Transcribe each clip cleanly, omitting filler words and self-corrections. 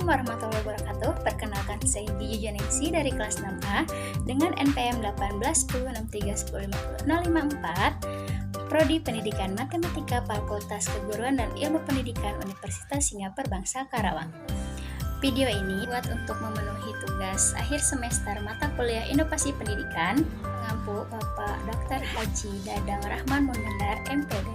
warahmatullahi wabarakatuh. Perkenalkan, saya Biju Janingsi dari kelas 6A dengan NPM 181063105054, Prodi Pendidikan Matematika Fakultas Keguruan dan Ilmu Pendidikan Universitas Singapura Bangsa Karawang. Video ini buat untuk memenuhi tugas akhir semester mata kuliah Inovasi Pendidikan mengampu Bapak Dr. Haji Dadang Rahman Munandar, MPD.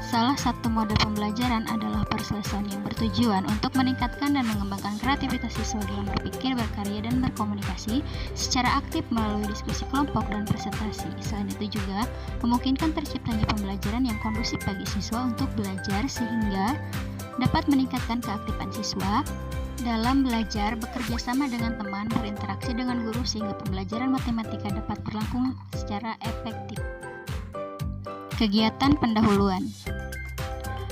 Salah satu mode pembelajaran adalah perselesaian yang bertujuan untuk meningkatkan dan mengembangkan kreativitas siswa dalam berpikir, berkarya, dan berkomunikasi secara aktif melalui diskusi kelompok dan presentasi. Selain itu juga memungkinkan terciptanya pembelajaran yang kondusif bagi siswa untuk belajar sehingga dapat meningkatkan keaktifan siswa dalam belajar, bekerja sama dengan teman, berinteraksi dengan guru sehingga pembelajaran matematika dapat berlangsung secara efektif. Kegiatan pendahuluan.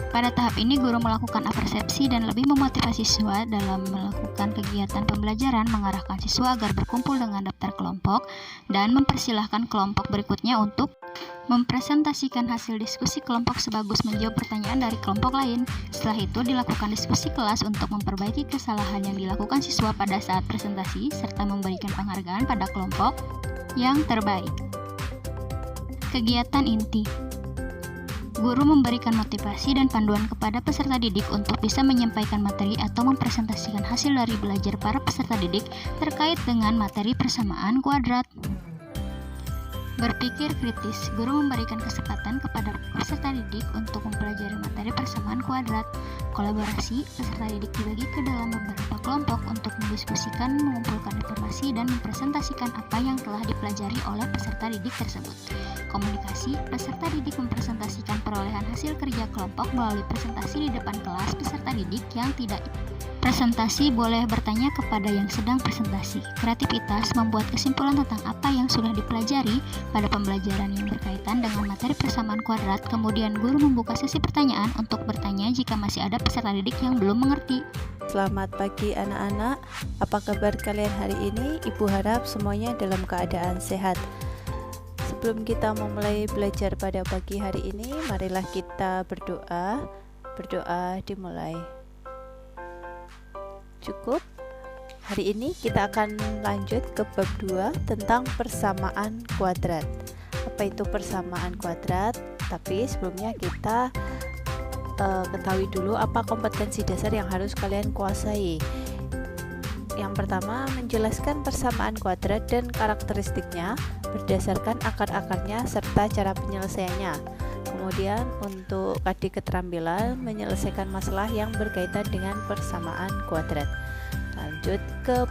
Pada tahap ini, guru melakukan apersepsi dan lebih memotivasi siswa dalam melakukan kegiatan pembelajaran, mengarahkan siswa agar berkumpul dengan daftar kelompok, dan mempersilahkan kelompok berikutnya untuk mempresentasikan hasil diskusi kelompok sebagus menjawab pertanyaan dari kelompok lain. Setelah itu, dilakukan diskusi kelas untuk memperbaiki kesalahan yang dilakukan siswa pada saat presentasi, serta memberikan penghargaan pada kelompok yang terbaik. Kegiatan inti. Guru memberikan motivasi dan panduan kepada peserta didik untuk bisa menyampaikan materi atau mempresentasikan hasil dari belajar para peserta didik terkait dengan materi persamaan kuadrat. Berpikir kritis. Guru memberikan kesempatan kepada peserta didik untuk mempelajari materi persamaan kuadrat. Kolaborasi. Peserta didik dibagi ke dalam beberapa kelompok untuk mendiskusikan, mengumpulkan informasi, dan mempresentasikan apa yang telah dipelajari oleh peserta didik tersebut. Komunikasi. Peserta didik mempresentasikan perolehan hasil kerja kelompok melalui presentasi di depan kelas. Peserta didik yang tidak presentasi boleh bertanya kepada yang sedang presentasi. Kreativitas. Membuat kesimpulan tentang apa yang sudah dipelajari pada pembelajaran yang berkaitan dengan materi persamaan kuadrat. Kemudian guru membuka sesi pertanyaan untuk bertanya jika masih ada peserta didik yang belum mengerti. Selamat pagi anak-anak, apa kabar kalian hari ini? Ibu harap semuanya dalam keadaan sehat. Sebelum kita memulai belajar pada pagi hari ini, marilah kita berdoa. Berdoa dimulai. Cukup? Hari ini kita akan lanjut ke bab 2 tentang persamaan kuadrat. Apa itu persamaan kuadrat? Tapi sebelumnya kita ketahui dulu apa kompetensi dasar yang harus kalian kuasai. Yang pertama, menjelaskan persamaan kuadrat dan karakteristiknya berdasarkan akar-akarnya serta cara penyelesaiannya. Kemudian untuk adik keterampilan menyelesaikan masalah yang berkaitan dengan persamaan kuadrat. Lanjut ke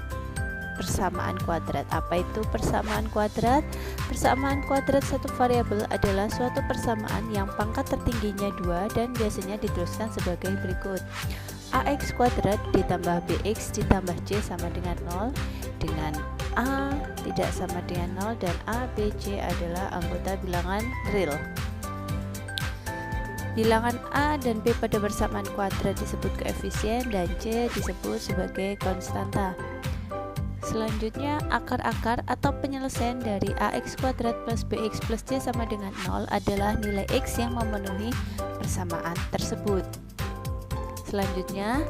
persamaan kuadrat. Apa itu persamaan kuadrat? Persamaan kuadrat satu variabel adalah suatu persamaan yang pangkat tertingginya 2 dan biasanya dituliskan sebagai berikut. AX kuadrat ditambah BX ditambah C sama dengan 0, dengan A tidak sama dengan 0, dan A, B, C adalah anggota bilangan real. Bilangan A dan B pada persamaan kuadrat disebut koefisien dan C disebut sebagai konstanta. Selanjutnya, akar-akar atau penyelesaian dari AX kuadrat plus BX plus C sama dengan 0 adalah nilai X yang memenuhi persamaan tersebut. Selanjutnya,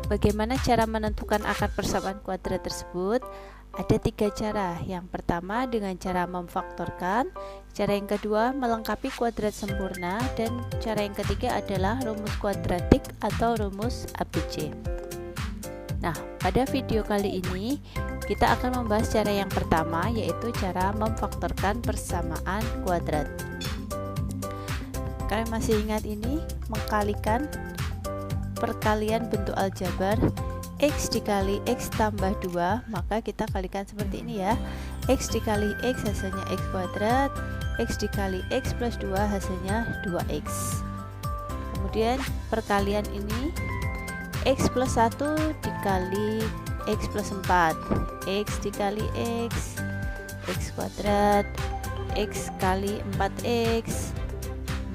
bagaimana cara menentukan akar persamaan kuadrat tersebut? Ada 3 cara. Yang pertama dengan cara memfaktorkan, cara yang kedua melengkapi kuadrat sempurna, dan cara yang ketiga adalah rumus kuadratik atau rumus ABC. Nah, pada video kali ini kita akan membahas cara yang pertama, yaitu cara memfaktorkan persamaan kuadrat. Kalian masih ingat ini? Mengkalikan perkalian bentuk aljabar X dikali X tambah 2, maka kita kalikan seperti ini ya. X dikali X hasilnya X kuadrat, X dikali X plus 2 hasilnya 2X. Kemudian perkalian ini X plus 1 dikali X plus 4, X dikali X, X kuadrat, X kali 4X,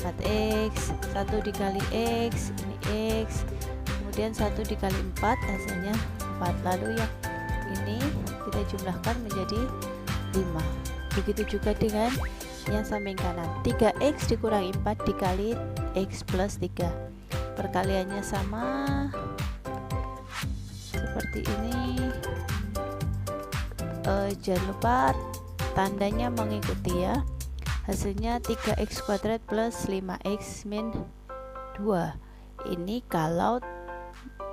4X, 1 dikali X, ini X, kemudian 1 dikali 4 hasilnya 4. Lalu yang ini kita jumlahkan menjadi 5. Begitu juga dengan yang samping kanan, 3X dikurangi 4 dikali X plus 3. Perkaliannya sama, seperti ini. Jangan lupa tandanya mengikuti ya. Hasilnya 3x kuadrat plus 5x min 2. Ini kalau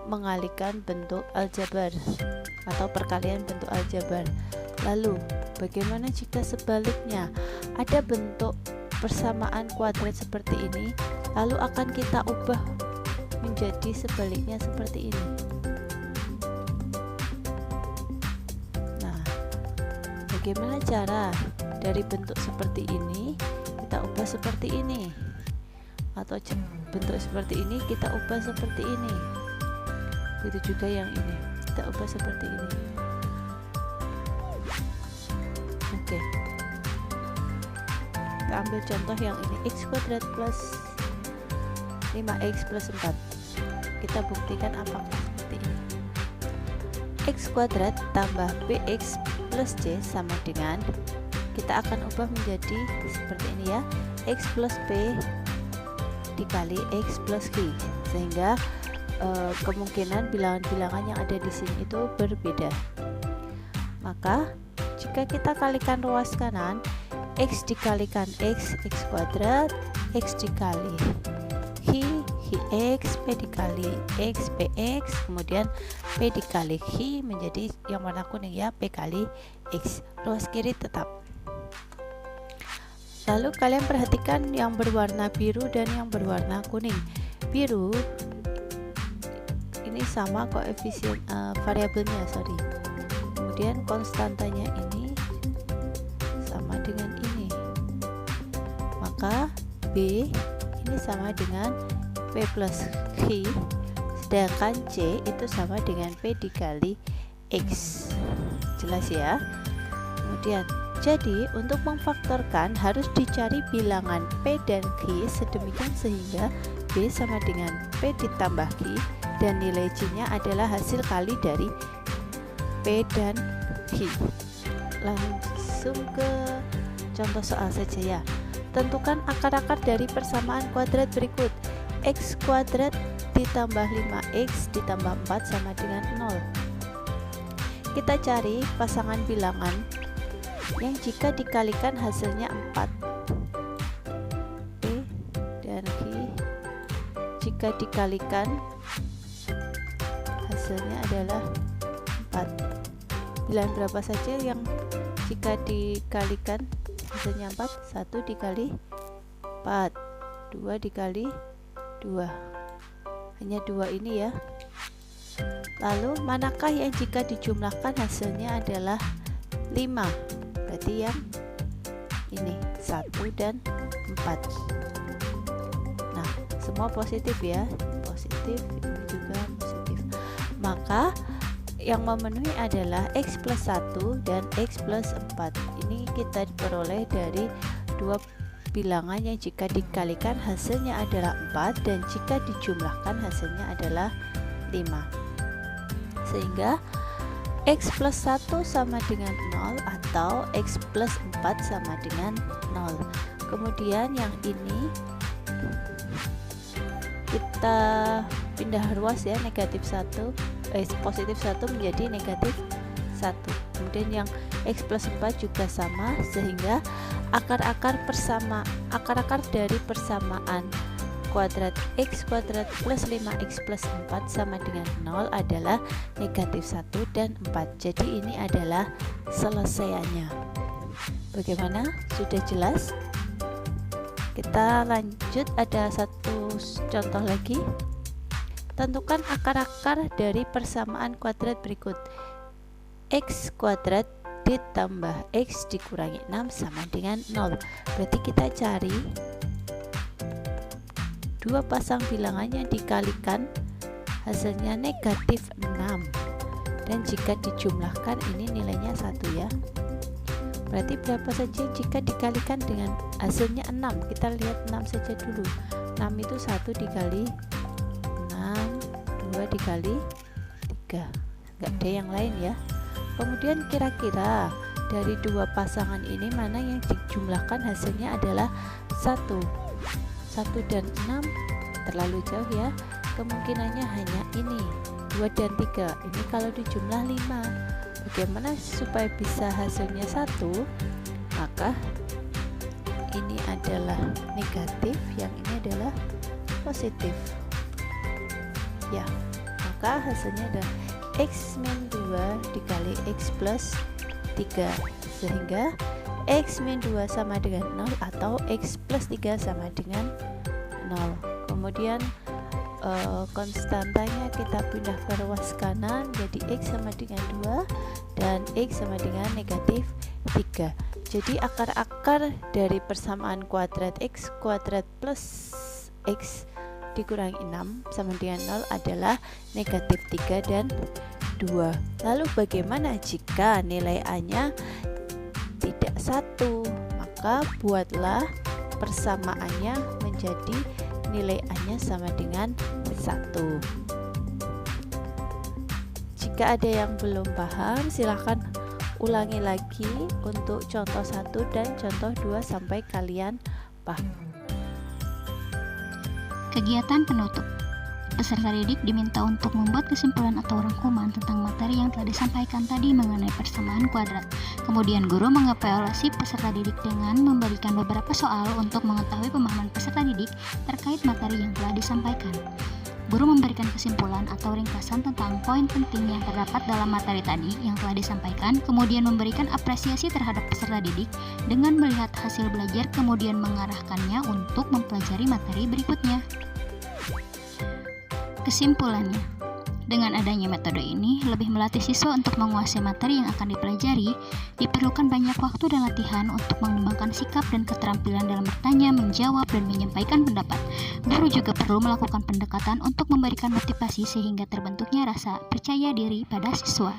mengalihkan bentuk aljabar atau perkalian bentuk aljabar. Lalu bagaimana jika sebaliknya? Ada bentuk persamaan kuadrat seperti ini, lalu akan kita ubah menjadi sebaliknya seperti ini. Nah, bagaimana cara dari bentuk seperti ini kita ubah seperti ini, atau bentuk seperti ini kita ubah seperti ini. Begitu juga yang ini, kita ubah seperti ini. Oke, kita ambil contoh yang ini, x kuadrat plus 5x plus 4. Kita buktikan apakah seperti ini. X kuadrat tambah bx plus c sama dengan, kita akan ubah menjadi seperti ini ya, x plus p dikali x plus q, sehingga kemungkinan bilangan-bilangan yang ada di sini itu berbeda. Maka jika kita kalikan ruas kanan, x dikalikan x kuadrat, x dikali x, p dikali x, px, kemudian p dikali q menjadi yang warna kuning ya, p kali x. Ruas kiri tetap. Lalu kalian perhatikan yang berwarna biru dan yang berwarna kuning. Biru ini sama koefisien variabelnya, kemudian konstantanya ini sama dengan ini, maka B ini sama dengan P plus Q, sedangkan C itu sama dengan P dikali X. Jelas ya? Kemudian jadi untuk memfaktorkan harus dicari bilangan P dan Q sedemikian sehingga B sama dengan P ditambah Q dan nilai C-nya adalah hasil kali dari P dan Q. Langsung ke contoh soal saja ya. Tentukan akar-akar dari persamaan kuadrat berikut. X kuadrat ditambah 5x ditambah 4 sama dengan 0. Kita cari pasangan bilangan yang jika dikalikan hasilnya 4. P dan Q jika dikalikan hasilnya adalah 4. Bilangan berapa saja yang jika dikalikan hasilnya 4? 1 dikali 4, 2 dikali 2, hanya 2 ini ya. Lalu manakah yang jika dijumlahkan hasilnya adalah 5? Berarti yang ini 1 dan 4. Nah, semua positif ya, positif, ini juga positif. Maka yang memenuhi adalah x plus 1 dan x plus 4. Ini kita peroleh dari dua bilangan yang jika dikalikan hasilnya adalah 4 dan jika dijumlahkan hasilnya adalah 5. Sehingga x plus 1 sama dengan 0 atau x plus 4 sama dengan 0. Kemudian yang ini kita pindah ruas ya, positif 1 menjadi negatif 1. Kemudian yang x plus 4 juga sama, sehingga akar-akar dari persamaan kuadrat x kuadrat plus 5x plus 4 sama dengan 0 adalah negatif 1 dan 4. Jadi ini adalah selesaiannya. Bagaimana? Sudah jelas? Kita lanjut, ada satu contoh lagi. Tentukan akar-akar dari persamaan kuadrat berikut. X kuadrat ditambah X dikurangi 6 sama dengan 0. Berarti kita cari dua pasang bilangan yang dikalikan hasilnya negatif 6, dan jika dijumlahkan ini nilainya 1 ya. Berarti berapa saja jika dikalikan dengan hasilnya 6? Kita lihat 6 saja dulu. 6 itu 1 dikali 6, 2 dikali 3, nggak ada yang lain ya. Kemudian kira-kira dari dua pasangan ini mana yang dijumlahkan hasilnya adalah 1 dan 6? Terlalu jauh ya. kemungkinannya hanya ini 2 dan 3. Ini kalau dijumlah 5. Bagaimana supaya bisa hasilnya 1? Maka ini adalah negatif, yang ini adalah positif. Ya, maka hasilnya adalah X min 2 dikali X plus 3, sehingga X min 2 sama dengan 0 atau X plus 3 sama dengan 0. Kemudian konstantanya kita pindah ke ruas kanan, jadi X sama dengan 2 dan X sama dengan negatif 3. Jadi akar-akar dari persamaan kuadrat X kuadrat plus X dikurangi 6 sama dengan 0 adalah negatif 3 dan 2. Lalu bagaimana jika nilai A-nya tidak 1? Maka buatlah persamaannya menjadi nilai A-nya sama dengan 1. Jika ada yang belum paham, silahkan ulangi lagi untuk contoh 1 dan contoh 2 sampai kalian paham. Kegiatan penutup. Peserta didik diminta untuk membuat kesimpulan atau rangkuman tentang materi yang telah disampaikan tadi mengenai persamaan kuadrat. Kemudian guru mengevaluasi peserta didik dengan memberikan beberapa soal untuk mengetahui pemahaman peserta didik terkait materi yang telah disampaikan. Guru memberikan kesimpulan atau ringkasan tentang poin penting yang terdapat dalam materi tadi yang telah disampaikan, kemudian memberikan apresiasi terhadap peserta didik dengan melihat hasil belajar, kemudian mengarahkannya untuk mempelajari materi berikutnya. Kesimpulannya, dengan adanya metode ini, lebih melatih siswa untuk menguasai materi yang akan dipelajari, diperlukan banyak waktu dan latihan untuk mengembangkan sikap dan keterampilan dalam bertanya, menjawab, dan menyampaikan pendapat. Guru juga perlu melakukan pendekatan untuk memberikan motivasi sehingga terbentuknya rasa percaya diri pada siswa.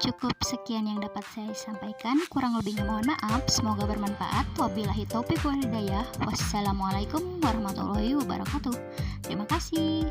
Cukup sekian yang dapat saya sampaikan, kurang lebihnya mohon maaf, semoga bermanfaat. Wabillahi taufiq wal hidayah. Wassalamualaikum warahmatullahi wabarakatuh. Terima kasih.